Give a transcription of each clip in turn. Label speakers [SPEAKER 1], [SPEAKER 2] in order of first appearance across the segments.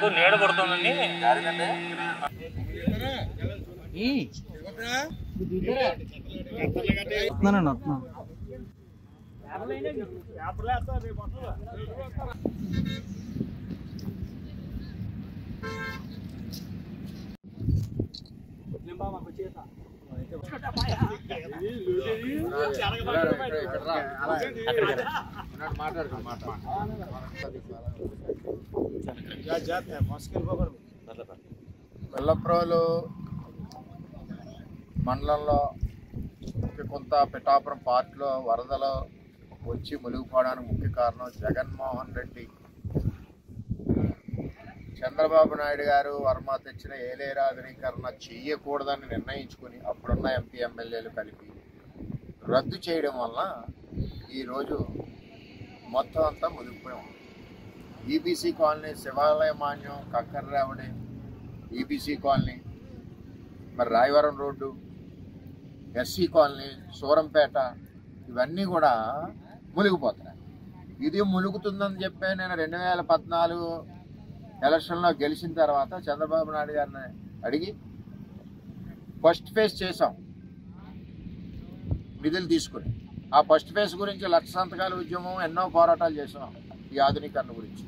[SPEAKER 1] ఎంతో నీడ పడుతుందండి.
[SPEAKER 2] వెల్లప్రోలు మండలంలో కొంత పిఠాపురం పార్క్లో వరదలు వచ్చి మునిగిపోవడానికి ముఖ్య కారణం జగన్మోహన్ రెడ్డి, చంద్రబాబు నాయుడు గారు వర్మ తెచ్చిన ఏలేరు ఆధునీకరణ చెయ్యకూడదని నిర్ణయించుకుని అప్పుడున్న ఎంపీ ఎమ్మెల్యేలు కలిపి రద్దు చేయడం వలన ఈరోజు మొత్తం అంతా మునిగిపోయాం. ఈబీసీ కాలనీ, శివాలయ మాన్యం, కక్కర్రావడి, ఈబీసీ కాలనీ, మరి Rayavaram road, SC colony, Surampeta, ఇవన్నీ కూడా మునిగిపోతున్నాయి. ఇది మునుగుతుందని చెప్పి నేను 2014 ఎలక్షన్లో గెలిచిన తర్వాత చంద్రబాబు నాయుడు గారిని అడిగి ఫస్ట్ ఫేజ్ చేసాం నిధులు తీసుకుని. ఆ ఫస్ట్ ఫేజ్ గురించి 1,00,000 సంతకాల ఉద్యమం, ఎన్నో పోరాటాలు చేసాం. ఈ ఆధునీకరణ గురించి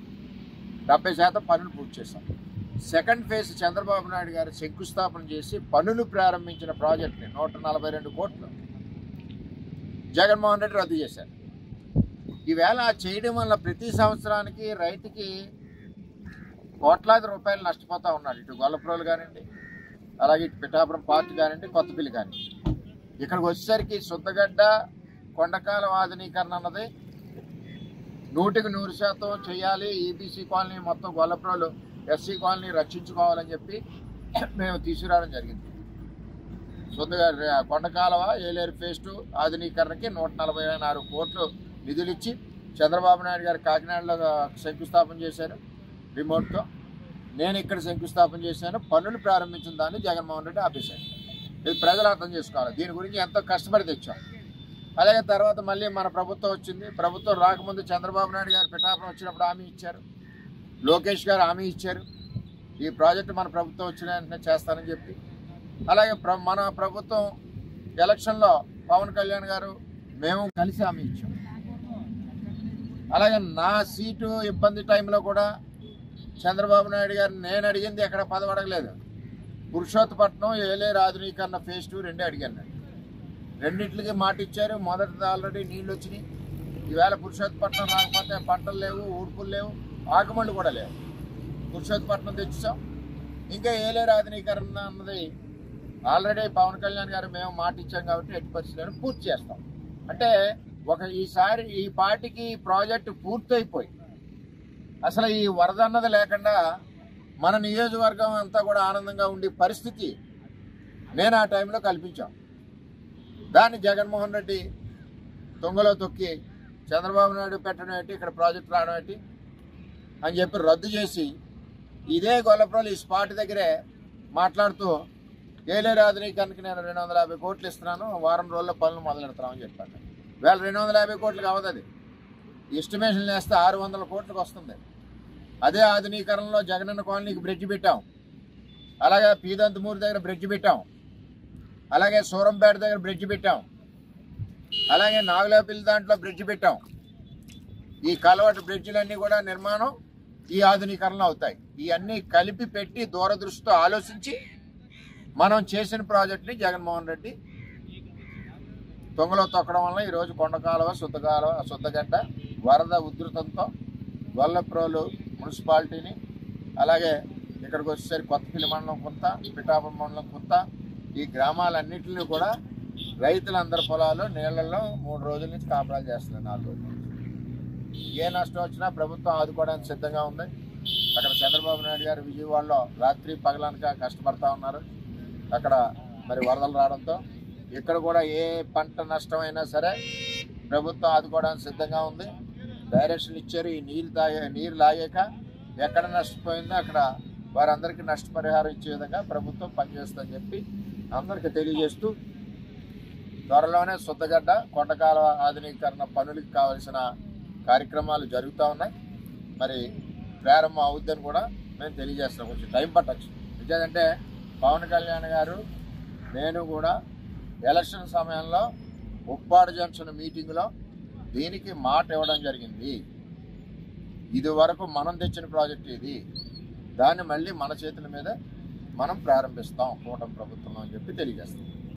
[SPEAKER 2] 70% పనులు పూర్తి చేశాం. సెకండ్ ఫేజ్ చంద్రబాబు నాయుడు గారు శంకుస్థాపన చేసి పనులు ప్రారంభించిన ప్రాజెక్ట్ని 142 కోట్లు జగన్మోహన్ రెడ్డి రద్దు చేశారు. ఈవేళ చేయడం వల్ల ప్రతి సంవత్సరానికి రైతుకి కోట్లాది రూపాయలు నష్టపోతూ ఉన్నాడు. ఇటు గొల్లప్రోలు కానివ్వండి, అలాగే ఇటు పిఠాపురం పార్క్ కానివ్వండి, కొత్తపల్లి కానివ్వండి. ఇక్కడికి వచ్చేసరికి శుద్ధగడ్డ కొండకాల ఆధునీకరణ అన్నది 100% చేయాలి. ఈబీసీ కాలనీ మొత్తం గొల్లప్రోలు, ఎస్సీ కాలనీ రక్షించుకోవాలని చెప్పి మేము తీసుకురావడం జరిగింది. శుద్ధగడ్డ కొండకాలవ ఏలేరు ఫేజ్ 2 ఆధునీకరణకి 144 కోట్లు నిధులు ఇచ్చి చంద్రబాబు నాయుడు గారు కాకినాడలో శంకుస్థాపన చేశారు రిమోట్తో. నేను ఇక్కడ శంకుస్థాపన చేశాను. పనులు ప్రారంభించిన దాన్ని జగన్మోహన్ రెడ్డి ఆపేశాడు. ఇది ప్రజలు అర్థం చేసుకోవాలి. దీని గురించి ఎంతో కష్టపడి తెచ్చాం. అలాగే తర్వాత మళ్ళీ మన ప్రభుత్వం వచ్చింది. ప్రభుత్వం రాకముందు చంద్రబాబు నాయుడు గారు పిఠాపురం వచ్చినప్పుడు హామీ ఇచ్చారు, లోకేష్ గారు హామీ ఇచ్చారు, ఈ ప్రాజెక్టు మన ప్రభుత్వం వచ్చిన వెంటనే చేస్తానని చెప్పి. అలాగే మన ప్రభుత్వం ఎలక్షన్లో పవన్ కళ్యాణ్ గారు మేము కలిసి హామీ ఇచ్చాం. అలాగే నా సీటు ఇబ్బంది టైంలో కూడా చంద్రబాబు నాయుడు గారు నేను అడిగింది ఎక్కడ పదవి అడగలేదు. పురుషోత్తపట్నం ఏలేరు ఆధునీకరణ ఫేజ్ 2 రెండే అడిగాను. రెండింటికి మాట ఇచ్చారు. మొదటిది ఆల్రెడీ నీళ్ళు వచ్చినాయి. ఈవేళ పురుషోత్తపట్నం రాకపోతే పంటలు లేవు, ఊడ్పులు లేవు, ఆకుమళ్ళు కూడా లేవు. పురుషోత్తపట్నం తెచ్చాం. ఇంకా ఏలేరు ఆధునీకరణ అన్నది ఆల్రెడీ పవన్ కళ్యాణ్ గారు మేము మాట ఇచ్చాం కాబట్టి ఎట్టి పరిస్థితులను పూర్తి చేస్తాం. అంటే ఈసారి ఈ పార్టీకి ప్రాజెక్టు పూర్తయిపోయి అసలు ఈ వరద అన్నది లేకుండా మన నియోజకవర్గం అంతా కూడా ఆనందంగా ఉండే పరిస్థితి నేను ఆ టైంలో కల్పించాం. దాన్ని జగన్మోహన్ రెడ్డి తొంగలో తొక్కి చంద్రబాబు నాయుడు పెట్టడం ఏంటి, ఇక్కడ ప్రాజెక్టు రావడం ఏంటి అని చెప్పి రద్దు చేసి ఇదే గొల్లప్రోలు ఈ స్పాట్ దగ్గరే మాట్లాడుతూ ఏలేరు ఆధునీకరణకి నేను 250 కోట్లు ఇస్తున్నాను, వారం రోజుల్లో పనులు మొదలెడతామని చెప్పాను. వేళ 250 కోట్లకు అవ్వదు. అది ఎస్టిమేషన్ వేస్తే 600 కోట్లకు వస్తుంది. అదే ఆధునీకరణలో జగనన్న కాలనీకి బ్రిడ్జ్ పెట్టాం, అలాగే పీదంతమూరి దగ్గర బ్రిడ్జ్ పెట్టాం, అలాగే సూరంపేట దగ్గర బ్రిడ్జ్ పెట్టాం, అలాగే నాగులపల్లి దాంట్లో బ్రిడ్జ్ పెట్టాం. ఈ కలవటి బ్రిడ్జిలన్నీ కూడా నిర్మాణం ఈ ఆధునీకరణలో అవుతాయి. ఇవన్నీ కలిపి పెట్టి దూరదృష్టితో ఆలోచించి మనం చేసిన ప్రాజెక్టుని జగన్మోహన్ రెడ్డి తొంగలో తొక్కడం వల్ల ఈరోజు కొండకాలువ, శుద్ధగడ్డ వరద ఉధృతంతో గొల్లప్రోలు మున్సిపాలిటీని, అలాగే ఇక్కడికి వచ్చేసరికి కొత్తపల్లి మండలం కొంత, పిఠాపురం మండలం కొంత, ఈ గ్రామాలన్నింటినీ కూడా రైతులందరి పొలాలు నీళ్లలో 3 రోజుల నుంచి కాపరాలు చేస్తున్నారు. 4 రోజుల నుంచి ఏ నష్టం వచ్చినా ప్రభుత్వం ఆదుకోవడానికి సిద్ధంగా ఉంది. అక్కడ చంద్రబాబు నాయుడు గారు విజయవాడలో రాత్రి పగలనక కష్టపడతా ఉన్నారు. అక్కడ మరి వరదలు రావడంతో ఇక్కడ కూడా ఏ పంట నష్టమైనా సరే ప్రభుత్వం ఆదుకోవడానికి సిద్ధంగా ఉంది. డైరెక్షన్ ఇచ్చారు. ఈ నీరు లాగాక ఎక్కడ నష్టపోయిందో అక్కడ వారందరికీ నష్టపరిహారం ఇచ్చే విధంగా ప్రభుత్వం పనిచేస్తుందని చెప్పి అందరికీ తెలియజేస్తూ త్వరలోనే శుద్ధగడ్డ కొండకాలువ ఆధునీకరణ పనులకు కావలసిన కార్యక్రమాలు జరుగుతూ ఉన్నాయి. మరి ప్రారంభం అవుద్దని కూడా మేము తెలియజేస్తాం. కొంచెం టైం పట్టచ్చు. ఎందుకంటే పవన్ కళ్యాణ్ గారు నేను కూడా ఎలక్షన్ సమయంలో ఉప్పాడ జంక్షన్ మీటింగ్లో దీనికి మాట ఇవ్వడం జరిగింది. ఇది వరకు మనం తెచ్చిన ప్రాజెక్ట్ ఇది, దాన్ని మళ్ళీ మన చేతుల మీద మనం ప్రారంభిస్తాం కూటమి ప్రభుత్వం అని చెప్పి తెలియజేస్తాం.